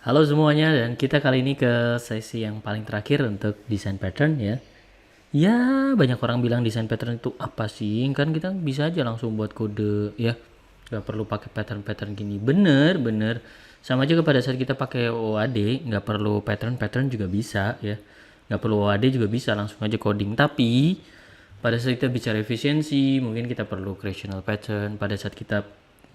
Halo semuanya, dan kita kali ini ke sesi yang paling terakhir untuk desain pattern ya. Ya, banyak orang bilang desain pattern itu apa sih? Kan kita bisa aja langsung buat kode ya. Gak perlu pakai pattern-pattern gini. Bener, bener. Sama juga pada saat kita pakai OAD, nggak perlu pattern-pattern juga bisa ya. Nggak perlu OAD juga bisa, langsung aja coding. Tapi pada saat kita bicara efisiensi, mungkin kita perlu creational pattern. Pada saat kita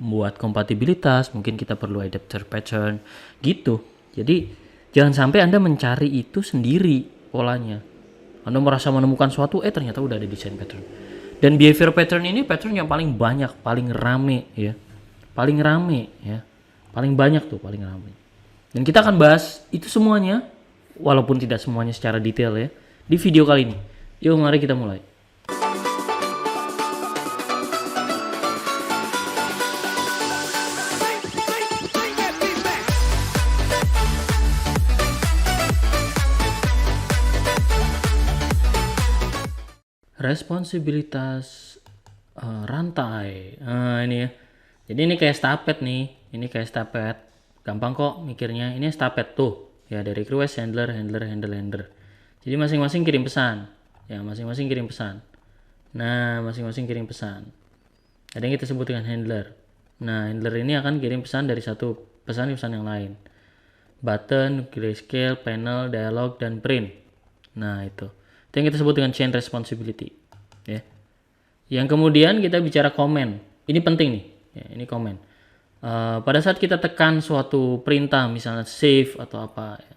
buat kompatibilitas, mungkin kita perlu adapter pattern gitu. Jadi jangan sampai Anda mencari itu sendiri polanya. Anda merasa menemukan suatu, ternyata udah ada desain pattern. Dan behavior pattern ini pattern yang paling banyak, paling rame ya. Paling rame ya. Paling banyak tuh, paling rame. Dan kita akan bahas itu semuanya, walaupun tidak semuanya secara detail ya, di video kali ini. Yuk mari kita mulai. Responsibilitas rantai. Nah, ini ya. Jadi ini kayak stafet nih. Ini kayak stafet. Gampang kok mikirnya. Ini stafet tuh. Ya, dari request, handler, handler, handler, handler. Jadi masing-masing kirim pesan. Ya, masing-masing kirim pesan. Nah, masing-masing kirim pesan. Ada yang kita sebut dengan handler. Nah, handler ini akan kirim pesan dari satu pesan ke pesan yang lain. Button, grayscale, panel, dialog, dan print. Nah, itu yang kita sebut dengan chain responsibility ya. Yang kemudian kita bicara comment, ini penting nih ya, ini comment. Pada saat kita tekan suatu perintah misalnya save atau apa ya,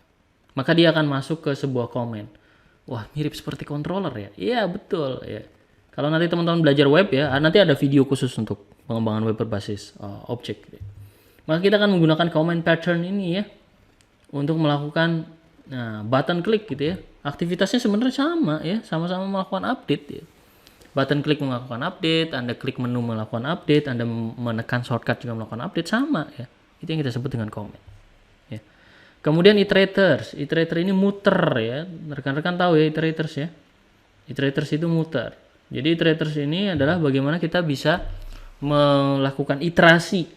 maka dia akan masuk ke sebuah comment. Wah, mirip seperti controller ya. Iya, betul ya. Kalau nanti teman-teman belajar web ya, nanti ada video khusus untuk pengembangan web berbasis objek ya. Maka kita akan menggunakan comment pattern ini ya untuk melakukan button click gitu ya. Aktivitasnya sebenarnya sama ya, sama-sama melakukan update ya. Button klik melakukan update, Anda klik menu melakukan update, Anda menekan shortcut juga melakukan update, sama ya. Itu yang kita sebut dengan comment ya. Kemudian iterators. Iterator ini muter ya. Rekan-rekan tahu ya iterators ya. Iterators itu muter. Jadi iterators ini adalah bagaimana kita bisa melakukan iterasi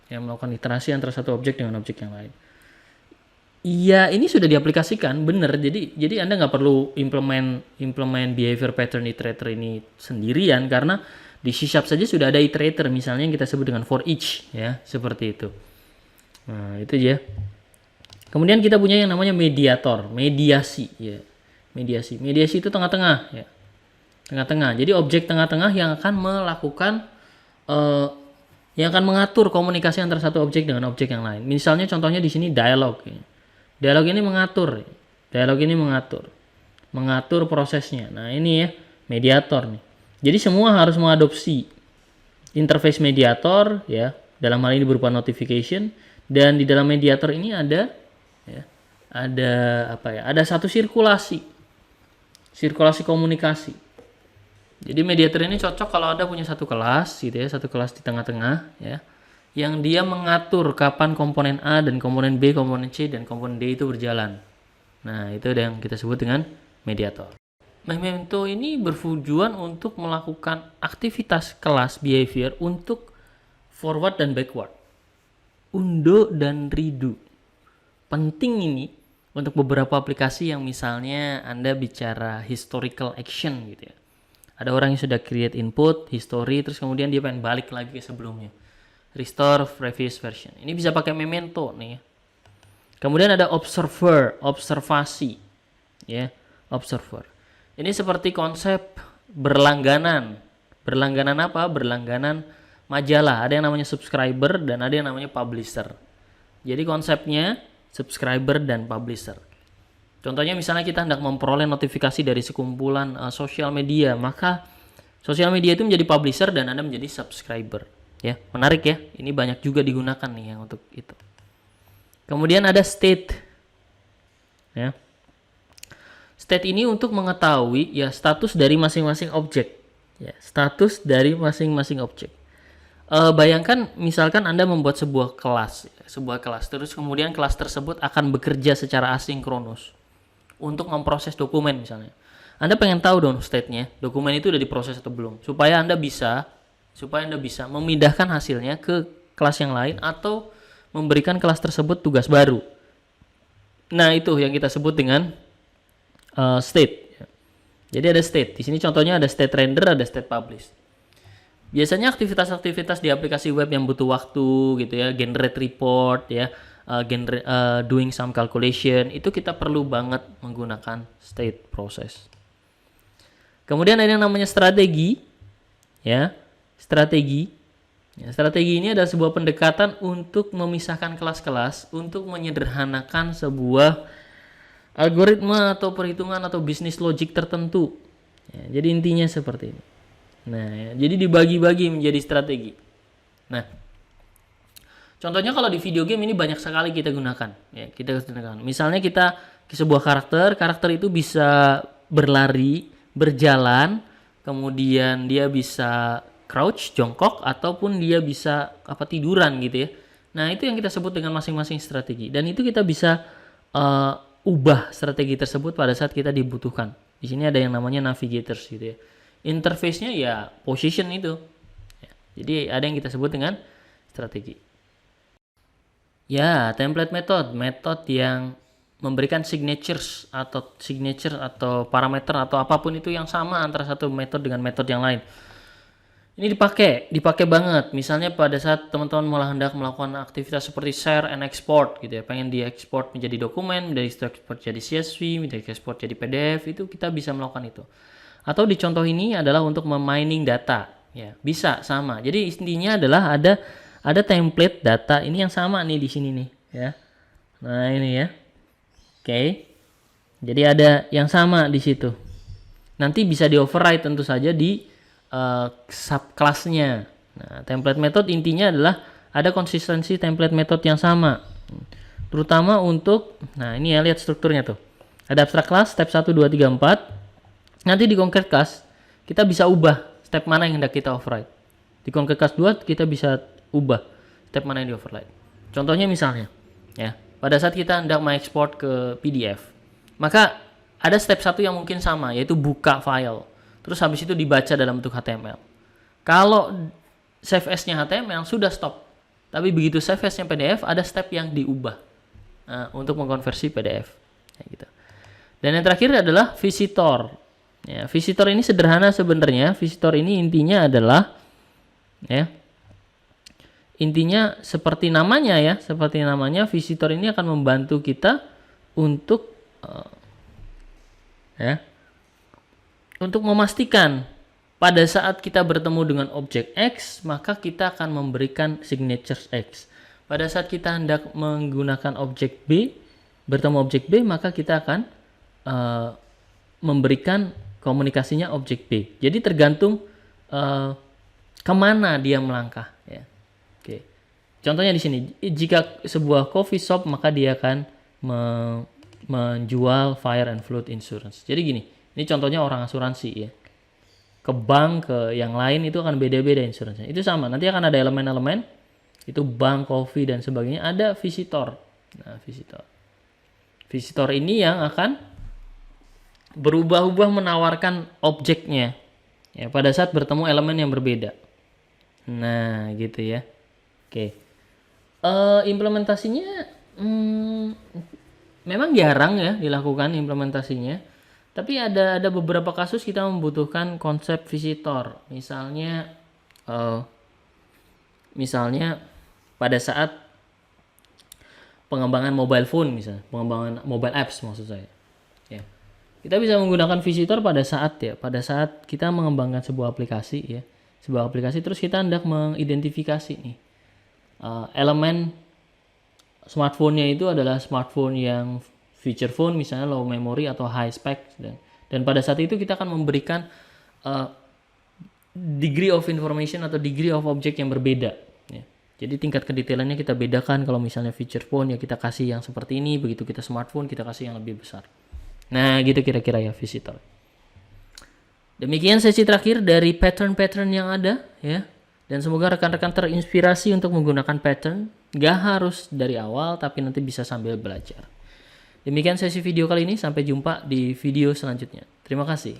ya, melakukan iterasi antara satu objek dengan objek yang lain. Iya, ini sudah diaplikasikan, bener. Jadi Anda nggak perlu implement behavior pattern iterator ini sendirian, karena di C# saja sudah ada iterator, misalnya yang kita sebut dengan for each, ya, seperti itu. Nah, itu ya. Kemudian kita punya yang namanya mediator, mediasi, ya, mediasi itu tengah-tengah, ya, tengah-tengah. Jadi objek tengah-tengah yang akan melakukan, yang akan mengatur komunikasi antara satu objek dengan objek yang lain. Misalnya contohnya di sini dialog. Ya. Dialog ini mengatur prosesnya. Nah, ini ya, mediator nih. Jadi semua harus mengadopsi interface mediator ya, dalam hal ini berupa notification, dan di dalam mediator ini ada ya, ada satu sirkulasi komunikasi. Jadi mediator ini cocok kalau Anda punya satu kelas gitu ya, satu kelas di tengah-tengah ya, yang dia mengatur kapan komponen A dan komponen B, komponen C, dan komponen D itu berjalan. Nah, itu yang kita sebut dengan mediator. Memento ini bertujuan untuk melakukan aktivitas kelas behavior untuk forward dan backward, undo dan redo. Penting ini untuk beberapa aplikasi yang misalnya Anda bicara historical action gitu ya. Ada orang yang sudah create input, history, terus kemudian dia pengen balik lagi ke sebelumnya. Restore previous version. Ini bisa pakai memento nih. Kemudian ada observer, observasi. Ya, observer. Ini seperti konsep berlangganan. Berlangganan apa? Berlangganan majalah. Ada yang namanya subscriber dan ada yang namanya publisher. Jadi konsepnya subscriber dan publisher. Contohnya misalnya kita hendak memperoleh notifikasi dari sekumpulan sosial media, maka sosial media itu menjadi publisher dan Anda menjadi subscriber. Ya, menarik ya. Ini banyak juga digunakan nih yang untuk itu. Kemudian ada state. Ya. State ini untuk mengetahui ya status dari masing-masing objek. Ya, status dari masing-masing objek. Bayangkan misalkan Anda membuat sebuah kelas, terus kemudian kelas tersebut akan bekerja secara asinkronus untuk memproses dokumen misalnya. Anda pengen tahu dong state-nya, dokumen itu udah diproses atau belum, supaya Anda bisa memindahkan hasilnya ke kelas yang lain atau memberikan kelas tersebut tugas baru. Nah, itu yang kita sebut dengan state. Jadi ada state. Di sini contohnya ada state render, ada state publish. Biasanya aktivitas-aktivitas di aplikasi web yang butuh waktu gitu ya, generate report ya, doing some calculation, itu kita perlu banget menggunakan state process. Kemudian ada yang namanya strategi ya. Strategi ini adalah sebuah pendekatan untuk memisahkan kelas-kelas untuk menyederhanakan sebuah algoritma atau perhitungan atau bisnis logik tertentu. Ya, jadi intinya seperti ini. Nah, ya, jadi dibagi-bagi menjadi strategi. Nah, contohnya kalau di video game ini banyak sekali kita gunakan. Ya, kita gunakan. Misalnya kita sebuah karakter itu bisa berlari, berjalan, kemudian dia bisa crouch, jongkok, ataupun dia bisa tiduran gitu ya. Nah, itu yang kita sebut dengan masing-masing strategi. Dan itu kita bisa ubah strategi tersebut pada saat kita dibutuhkan. Di sini ada yang namanya navigators gitu ya. Interface-nya ya position itu. Ya, jadi ada yang kita sebut dengan strategi. Ya, template metode yang memberikan signature atau parameter atau apapun itu yang sama antara satu metode dengan metode yang lain. Ini dipakai banget. Misalnya pada saat teman-teman hendak melakukan aktivitas seperti share and export gitu ya, pengen diekspor menjadi dokumen, dari ekspor jadi CSV, dari ekspor jadi PDF, itu kita bisa melakukan itu. Atau di contoh ini adalah untuk memining data, ya bisa sama. Jadi intinya adalah ada template data ini yang sama nih di sini nih, ya. Nah ini ya, oke. Jadi ada yang sama di situ. Nanti bisa di override tentu saja di subclassnya. Nah, template method intinya adalah ada konsistensi template method yang sama, terutama untuk, nah ini ya, lihat strukturnya tuh, ada abstract class step 1, 2, 3, 4. Nanti di concrete class kita bisa ubah step mana yang hendak kita override. Di concrete class 2 kita bisa ubah step mana yang di override. Contohnya misalnya ya, pada saat kita hendak mengekspor ke PDF, maka ada step 1 yang mungkin sama, yaitu buka file. Terus habis itu dibaca dalam bentuk HTML. Kalau save as-nya HTML sudah stop. Tapi begitu save as-nya PDF, ada step yang diubah untuk mengkonversi PDF. Ya, gitu. Dan yang terakhir adalah visitor. Ya, visitor ini sederhana sebenarnya. Visitor ini intinya adalah, ya, intinya seperti namanya ya, visitor ini akan membantu kita untuk untuk memastikan pada saat kita bertemu dengan objek X, maka kita akan memberikan signature X. Pada saat kita hendak menggunakan objek B, bertemu objek B, maka kita akan memberikan komunikasinya objek B. Jadi tergantung kemana dia melangkah. Ya. Oke. Contohnya di sini, jika sebuah coffee shop, maka dia akan menjual fire and flood insurance. Jadi gini. Ini contohnya orang asuransi ya. Ke bank, ke yang lain itu akan beda-beda insuransinya. Itu sama. Nanti akan ada elemen-elemen. Itu bank, coffee, dan sebagainya. Ada visitor. Nah, visitor. Visitor ini yang akan berubah-ubah menawarkan objeknya. Ya, pada saat bertemu elemen yang berbeda. Nah, gitu ya. Oke. Implementasinya memang jarang ya dilakukan implementasinya. Tapi ada beberapa kasus kita membutuhkan konsep visitor. Misalnya pada saat pengembangan mobile phone, misalnya pengembangan mobile apps maksud saya. Ya. Kita bisa menggunakan visitor pada saat kita mengembangkan sebuah aplikasi ya. Sebuah aplikasi terus kita hendak mengidentifikasi nih elemen smartphone-nya itu adalah smartphone yang feature phone, misalnya low memory atau high spec, dan pada saat itu kita akan memberikan degree of information atau degree of object yang berbeda ya. Jadi tingkat kedetailannya kita bedakan. Kalau misalnya feature phone ya kita kasih yang seperti ini, begitu kita smartphone kita kasih yang lebih besar. Nah gitu kira-kira ya visitor. Demikian sesi terakhir dari pattern-pattern yang ada ya, dan semoga rekan-rekan terinspirasi untuk menggunakan pattern. Gak harus dari awal, tapi nanti bisa sambil belajar. Demikian sesi video kali ini, sampai jumpa di video selanjutnya. Terima kasih.